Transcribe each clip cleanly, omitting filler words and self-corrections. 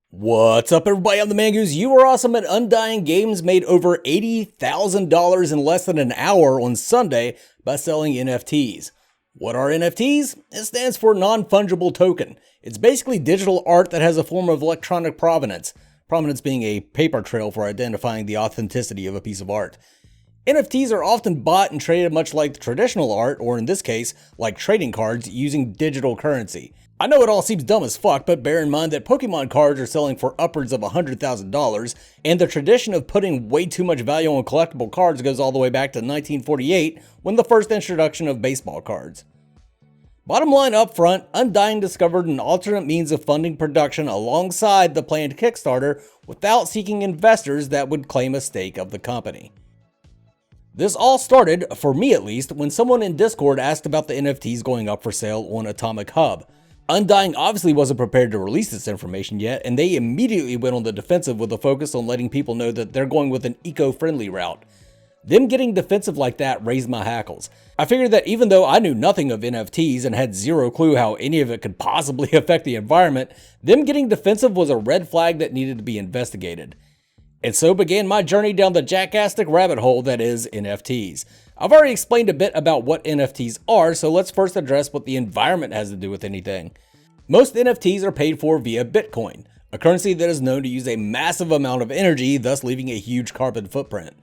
What's up, everybody? I'm the Mangoose. You are awesome. At Undying Games made over $80,000 in less than an hour on Sunday by selling NFTs. What are NFTs? It stands for non-fungible token. It's basically digital art that has a form of electronic provenance. Provenance being a paper trail for identifying the authenticity of a piece of art. NFTs are often bought and traded much like the traditional art, or in this case, like trading cards, using digital currency. I know it all seems dumb as fuck, but bear in mind that Pokemon cards are selling for upwards of $100,000, and the tradition of putting way too much value on collectible cards goes all the way back to 1948, when the first introduction of baseball cards. Bottom line up front, Undying discovered an alternate means of funding production alongside the planned Kickstarter without seeking investors that would claim a stake of the company. This all started, for me at least, when someone in Discord asked about the NFTs going up for sale on Atomic Hub. Undying obviously wasn't prepared to release this information yet, and they immediately went on the defensive with a focus on letting people know that they're going with an eco-friendly route. Them getting defensive like that raised my hackles. I figured that even though I knew nothing of NFTs and had zero clue how any of it could possibly affect the environment, them getting defensive was a red flag that needed to be investigated. And so began my journey down the jackastic rabbit hole that is NFTs. I've already explained a bit about what NFTs are, so let's first address what the environment has to do with anything. Most NFTs are paid for via Bitcoin, a currency that is known to use a massive amount of energy, thus leaving a huge carbon footprint.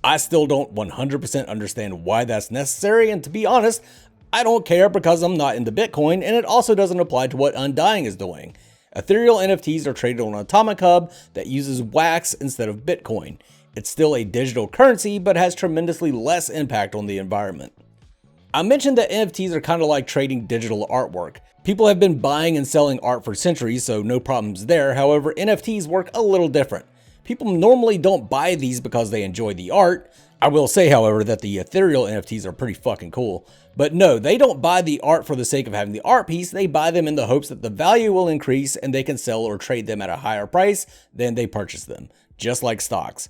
I still don't 100% understand why that's necessary, and to be honest, I don't care because I'm not into Bitcoin, and it also doesn't apply to what Undying is doing. Ethereal NFTs are traded on Atomic Hub that uses wax instead of Bitcoin. It's still a digital currency, but has tremendously less impact on the environment. I mentioned that NFTs are kind of like trading digital artwork. People have been buying and selling art for centuries, so no problems there. However, NFTs work a little different. People normally don't buy these because they enjoy the art. I will say, however, that the Ethereal NFTs are pretty fucking cool. But no, they don't buy the art for the sake of having the art piece. They buy them in the hopes that the value will increase and they can sell or trade them at a higher price than they purchase them, just like stocks.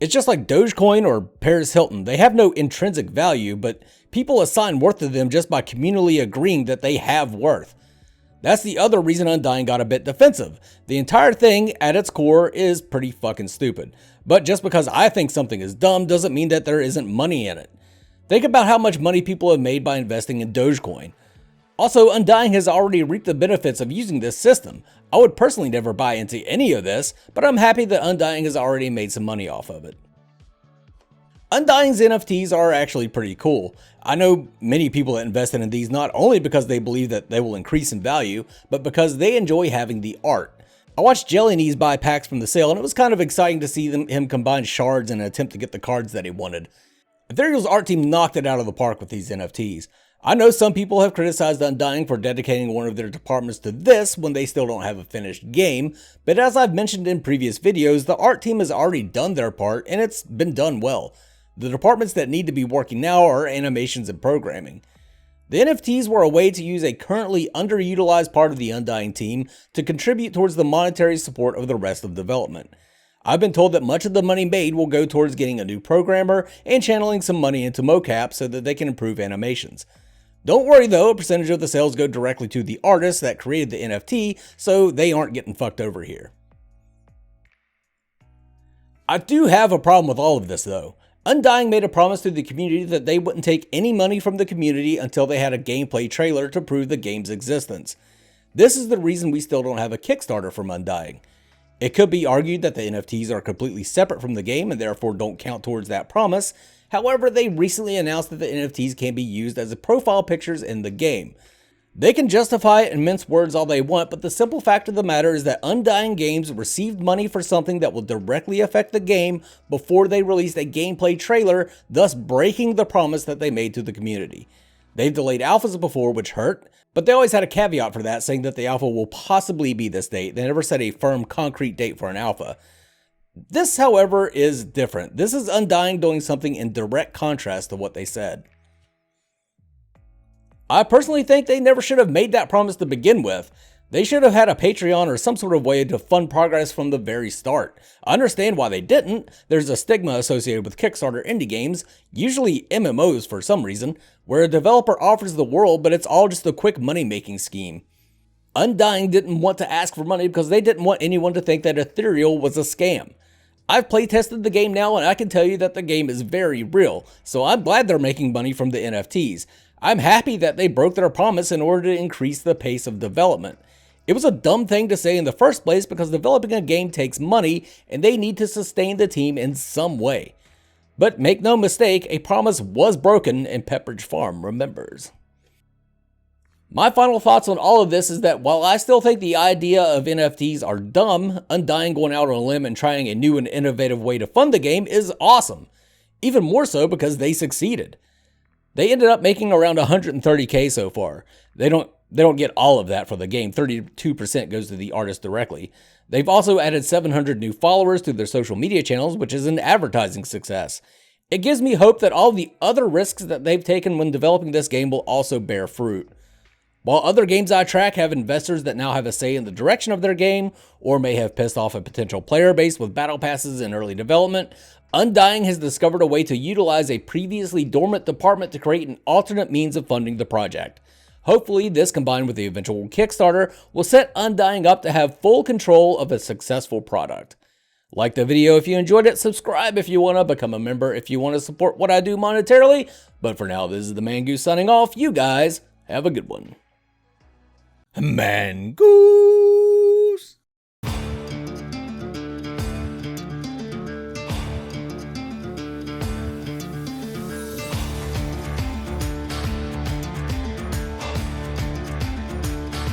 It's just like Dogecoin or Paris Hilton. They have no intrinsic value, but people assign worth to them just by communally agreeing that they have worth. That's the other reason Undying got a bit defensive. The entire thing, at its core, is pretty fucking stupid. But just because I think something is dumb doesn't mean that there isn't money in it. Think about how much money people have made by investing in Dogecoin. Also, Undying has already reaped the benefits of using this system. I would personally never buy into any of this, but I'm happy that Undying has already made some money off of it. Undying's NFTs are actually pretty cool. I know many people that invested in these not only because they believe that they will increase in value, but because they enjoy having the art. I watched Jellyknees buy packs from the sale, and it was kind of exciting to see him combine shards in an attempt to get the cards that he wanted. Ethereal's art team knocked it out of the park with these NFTs. I know some people have criticized Undying for dedicating one of their departments to this when they still don't have a finished game, but as I've mentioned in previous videos, the art team has already done their part and it's been done well. The departments that need to be working now are animations and programming. The NFTs were a way to use a currently underutilized part of the Undying team to contribute towards the monetary support of the rest of development. I've been told that much of the money made will go towards getting a new programmer and channeling some money into mocap so that they can improve animations. Don't worry though, a percentage of the sales go directly to the artists that created the NFT, so they aren't getting fucked over here. I do have a problem with all of this though. Undying made a promise to the community that they wouldn't take any money from the community until they had a gameplay trailer to prove the game's existence. This is the reason we still don't have a Kickstarter from Undying. It could be argued that the NFTs are completely separate from the game and therefore don't count towards that promise. However, they recently announced that the NFTs can be used as profile pictures in the game. They can justify it and mince words all they want, but the simple fact of the matter is that Undying Games received money for something that will directly affect the game before they released a gameplay trailer, thus breaking the promise that they made to the community. They've delayed alphas before, which hurt, but they always had a caveat for that, saying that the alpha will possibly be this date. They never set a firm, concrete date for an alpha. This, however, is different. This is Undying doing something in direct contrast to what they said. I personally think they never should have made that promise to begin with. They should have had a Patreon or some sort of way to fund progress from the very start. I understand why they didn't. There's a stigma associated with Kickstarter indie games, usually MMOs for some reason, where a developer offers the world but it's all just a quick money-making scheme. Undying didn't want to ask for money because they didn't want anyone to think that Ethereal was a scam. I've playtested the game now and I can tell you that the game is very real, so I'm glad they're making money from the NFTs. I'm happy that they broke their promise in order to increase the pace of development. It was a dumb thing to say in the first place because developing a game takes money and they need to sustain the team in some way. But make no mistake, a promise was broken and Pepperidge Farm remembers. My final thoughts on all of this is that while I still think the idea of NFTs are dumb, Undying going out on a limb and trying a new and innovative way to fund the game is awesome. Even more so because they succeeded. They ended up making around 130k so far. They don't get all of that for the game. 32% goes to the artist directly. They've also added 700 new followers to their social media channels, which is an advertising success. It gives me hope that all the other risks that they've taken when developing this game will also bear fruit. While other games I track have investors that now have a say in the direction of their game, or may have pissed off a potential player base with battle passes in early development, Undying has discovered a way to utilize a previously dormant department to create an alternate means of funding the project. Hopefully, this combined with the eventual Kickstarter will set Undying up to have full control of a successful product. Like the video if you enjoyed it, subscribe if you want to, become a member if you want to support what I do monetarily, but for now, this is the Mangoose signing off. You guys have a good one. Mangoose!